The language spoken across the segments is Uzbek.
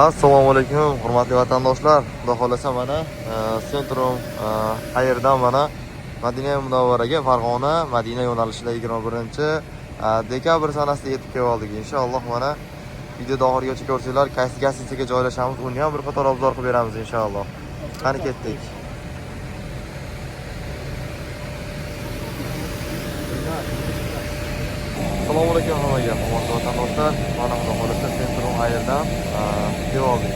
Assalomu alaykum, hurmatli vatandoshlar. Xudo xolasa mana Centrum qayerdan mana Madina Munawvaraga Farg'ona Madina yo'nalishida 21-dekabr sanasida yetib keldik. Inshaalloh mana videoda oxirigacha ko'rsanglar, qaysi gastinisaga joylashamiz, uni ham bir qator obzor qilib beramiz inshaalloh. Qani ketdik. Assalomu alaykum hammaga, hurmatli vatandoshlar. Mana xudo xolasa Centrum qayerdan keldik.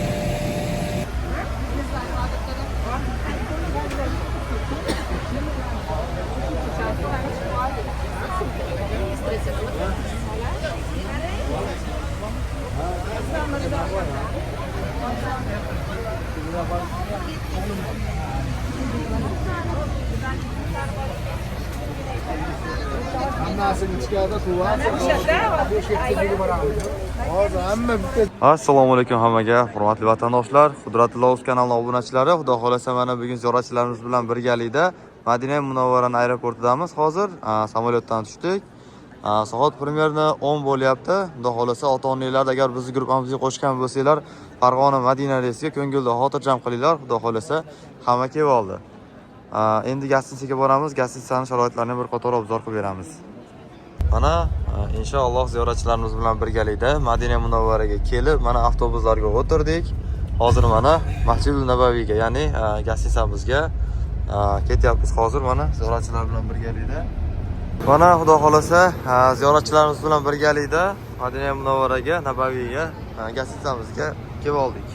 Assalomu alaykum hammaga, hurmatli vatandoshlar. Qudratulla O'z kanalining obunachilari, xudo xolasa mana bugun ziyoratchilarimiz bilan birgalikda Madina Munawvara aeroportidamiz. Hozir samolyotdan tushdik. Soat примерно 10 bo'lyapti. Xudo xolasa ota-onalar agar bizni guruhimizga qo'shgan bo'lsanglar, Farg'ona Madina reysiga ko'ngilda xotirjam qilinglar. Xudo xolasa hamma kelib oldi. Endi gastinisaga boramiz. Gastinisaning sharoitlarini bir qator obzor qilib beramiz. Mana inshaalloh ziyoratchilarimiz bilan birgalikda Madina Munawvaraga kelib, mana avtobuslarga o'tirdik. Hozir mana Masjidul Nabaviyga, ya'ni gastinisamizga ketyapmiz. Hozir mana ziyoratchilar bilan birgalikda. Mana xudo xolasa ziyoratchilarimiz bilan birgalikda Madina Munawvaraga, Nabaviyga, gastinisamizga kelib oldik.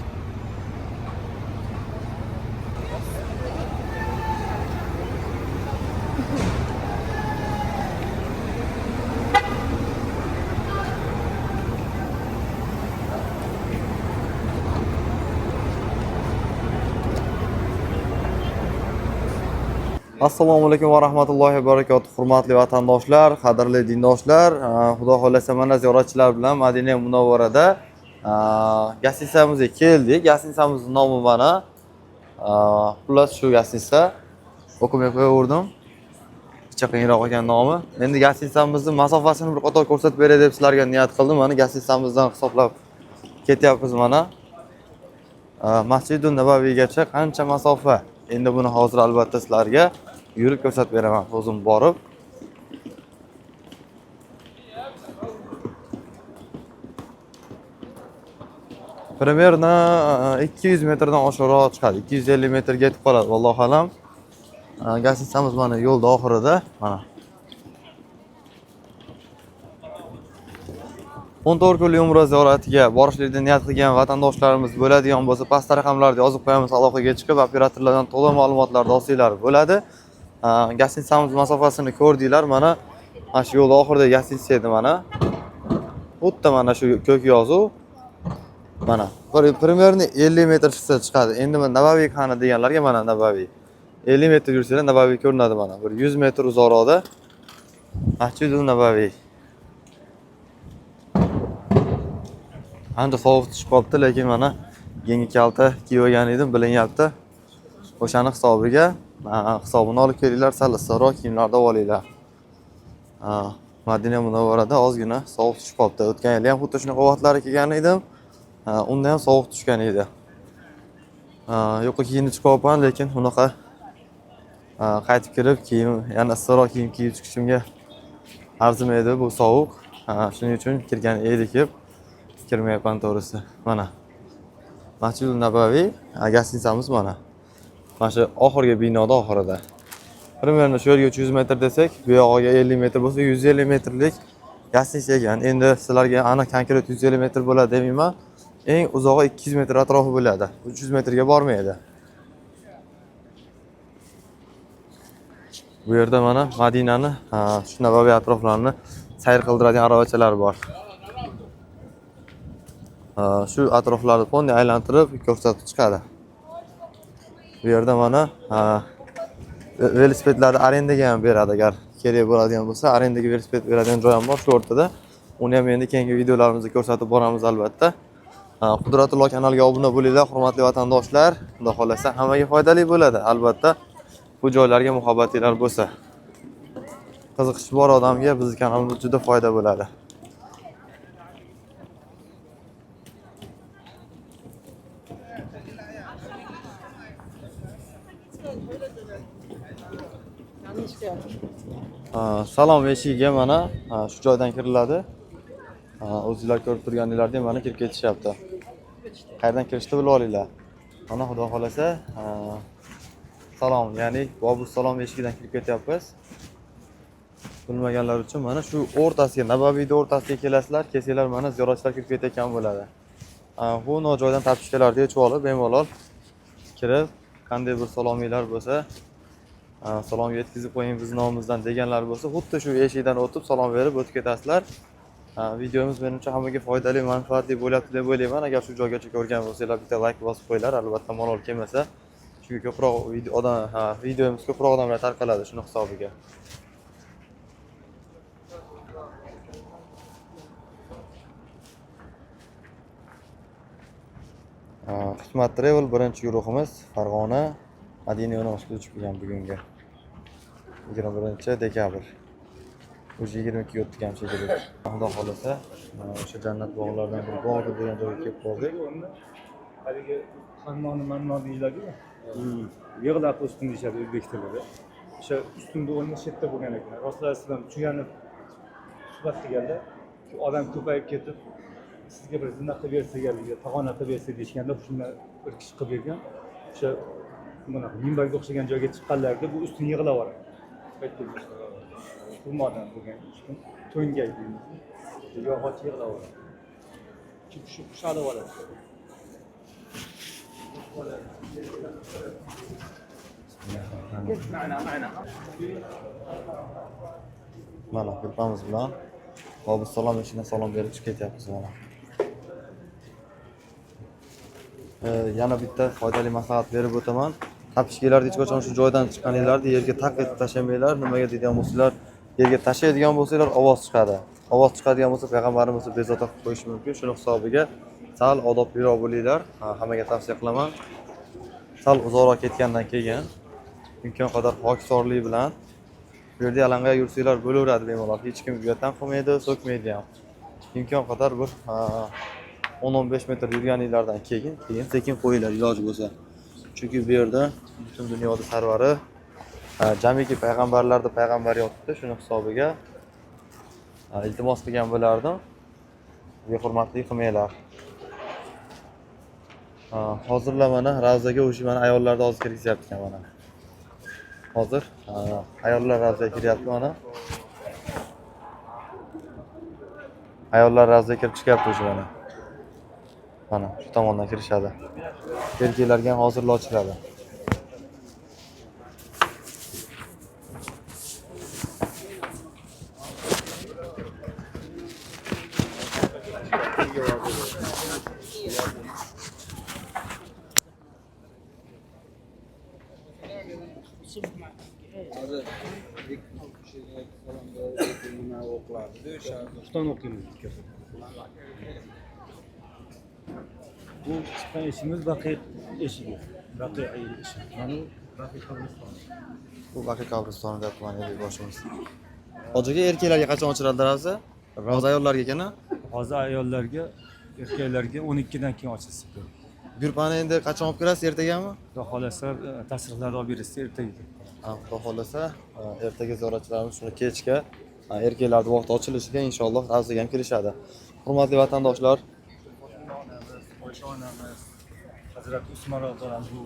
Assalomu alaykum va rahmatullohi va barakatuh. Hurmatli vatandoshlar, qadrli dindoshlar, xudo xolasa mana ziyoratchilar bilan Madina Munawvarada gastinisamizga keldik. Gastinisamizning nomi mana xullas shu gastinisa. O'qimay qo'yaverdim. Picha qiyinroq ekan nomi. Endi gastinisamizning masofasini bir qator ko'rsatib beray deb sizlarga niyat qildim. Mana gastinisamizdan hisoblab ketyapmiz mana. Masjidul Nabaviygacha qancha masofa? Endi buni hozir albatta sizlarga yurib ko'rsatib beraman, o'zim borib. Примерно 200 metrdan oshiqroq chiqadi. 250 metrga yetib qoladi, vallohu alam. Gastinisamız mana yo'lda oxirida, mana. 14 kunlik umra ziyoratiga borishlikni niyat qilgan vatandoshlarimiz bo'ladigan bo'lsa, past raqamlarda yozib qo'yamiz, aloqaga chiqib operatorlardan to'liq ma'lumotlarni olsanglar bo'ladi. Gastinsamız masofasini ko'rdinglar, mana shu yo'l oxirida gastinsa edi mana. Xuddi mana shu ko'k yozuv. Mana примерно 50 metr chiqsa chiqadi. Endi men Nabaviy qani deganlarga mana Nabaviy. 50 metr yursanglar Nabaviy ko'rinadi mana. Bir 100 metr uzoqroqda Masjidul Nabaviy. Ancha sovuq tushib qolibdi, lekin mana yangi kalta kiyib olgan edim, bilinyapti. O'shani hisobiga hisobini olib kelinglar, sal issiqroq kiyimlarda olinglar. Madina Munawvarada ozgina sovuq tushib qolibdi. O'tgan yil ham xuddi shunaqa quvvatlari kelgan edim. Unda ham sovuq tushgan edi. Yo'qqa kiyinib chiqyapman, lekin unaqa qaytib kirib kiyim, yana issiqroq kiyim kiyib chiqishimga arzimaydi bu sovuq. Shuning uchun kirgan edik deb kirmayapman to'g'risi. Mana Masjidul Nabaviy gastinisamiz mana. Mana shu oxirgi binoda oxirida. Примерно shu yerga 300 metr desak, bu yog'iga 50 metr bo'lsa 150 metrlik gastinisa ekan. Endi sizlarga aniq konkret 150 metr bo'ladi demayman. Eng uzog'i 200 metr atrofi bo'ladi. 300 metrga bormaydi. Bu yerda mana Madinani, shu Nabaviy atroflarini sayr qildiradigan aravachalar bor. Shu atroflarni fonda aylantirib ko'rsatib chiqadi. Bu yerda mana velosipedlarni arendaga ham beradi, agar kerak bo'ladigan bo'lsa, arendaga velosiped beradigan joy ham bor shu o'rtada. Uni ham endi keyingi videolarimizda ko'rsatib boramiz albatta. Qudratullo kanaliga obuna bo'linglar, hurmatli vatandoshlar. Xudo xolasa hammaga foydali bo'ladi, albatta. Bu joylarga muhabbatinglar bo'lsa. Qiziqish bor odamga bizning kanalimiz juda foyda bo'ladi. Salom eshigiga mana shu joydan kiriladi. O'zingizlar ko'rib turganinglardek mana kirib ketishyapti. Qayerdan kirishni bilib olinglar. Mana xudo xolasa salom, ya'ni Bobur salom eshigidan kirib ketyapmiz. Bilmaganlar uchun mana shu o'rtasiga, Nabaviyning o'rtasiga kelasizlar, kelsanglar mana ziyoratchilar kirib ketayotgan bo'ladi. Bu joydan topishkalarga yechib olib, bemalol kirib, qanday bir salomiylar bo'lsa, salom yetkazib qo'ying biz nomimizdan deganlar bo'lsa, xuddi shu eshikdan o'tib salom berib o'tib ketasizlar. Videomiz menimcha hammaga foydali, manfaatli bo'lyapti deb o'ylayman. Agar shu joygacha ko'rgan bo'lsanglar, bitta like bosib qo'yinglar, albatta malol kelmasa. Chunki ko'proq videomiz ko'proq odamlar tarqaladi shuni hisobiga. Hikmat Travel birinchi guruhimiz Farg'ona Madina yo'nalishida uchib kelgan bugungi 21-dekabr. O'sha 22 o'tdik ham shekilli. Xudo xolasa o'sha jannat bog'laridan bir bog' degan joyga kelib qoldik. Haligi Xannoni deyiladi. Yig'lab ustun deyishadi o'zbek tilida. O'sha ustunda o'rni chetda bo'lgan ekan. Rasululloh tuyanib suhbat qilganda, shu odam ko'payib ketib, sizga bir zina qilib bersaga, tag'ona qilib bersa deyishganda, shundan bir kishi qilib bergan. O'sha bunaqa minbarga o'xshagan joyga chiqqanlarda bu ustun yig'lab oladi. Turmadan bo'lgan ustun to'ngay deymiz. Yog'och yig'lab oladi. Shu ushalib oladi. Mana grupamiz bilan Bobur salom eshigidan salom berib chiqib ketyapmiz mana. Yana bitta foydali maslahat berib o'taman. Tapishkalarda hech qachon shu joydan chiqqaninglarda yerga taq etib tashamanglar. Nimaga deydigan bo'lsanglar, yerga tashlaydigan bo'lsanglar ovoz chiqadi. Ovoz chiqadigan bo'lsa payg'ambarimiz bezovta qilib qo'yishi mumkin. Shuning hisobiga sal odobliroq bo'linglar. Hammaga tavsiya qilaman. Sal uzoqroq ketgandan keyin imkon qadar hokisorlik bilan bu yerda alanga yursanglar bo'laveradi bemalol. Hech kim uyatdan qilmaydi, so'kmaydi ham. Imkon qadar bir 10-15 metr yurganinglardan keyin sekin qo'yinglar iloji bo'lsa. Chunki bu yerda butun dunyoda sarvari jamiki payg'ambarlarda payg'ambar yotibdi. Shuning hisobiga iltimos qilgan bo'lardim. Behurmatlik qilmanglar. Hozirlar mana ravzaga o'sha mana ayollarni hozir kirgizyapti ekan mana. Hozir ayollar ravzaga kiryapti mana. Ayollar ravzaga kirib chiqyapti o'sha mana. Mana shu tomondan kirishadi. Erkaklarga ham hozirlar ochiladi. Xufton o'qiymiz. Bu chiqqan eshigimiz Baqiy eshigi. Baqiy eshigi. Mana Baqiy qabristoni. Bu Baqiy qabristoni deb mana boshimiz. Hozirgi erkaklarga qachon ochiladi ravza? Ravza ayollarga ekana? Hozir ayollarga, erkaklarga 12 dan keyin ochilsa kerak. Gurpani endi qachon olib kirasiz, ertagami? Xudo xolasa tasdiqlarni olib berasiz ertaga. Xudo xolasa ertaga ziyoratchilarimiz shuni kechga erkaklarning vaqti ochilishiga inshaalloh ravzaga ham kirishadi. Hurmatli vatandoshlar, Oysha onamiz, Hazrat Usmon roziyallohu anhu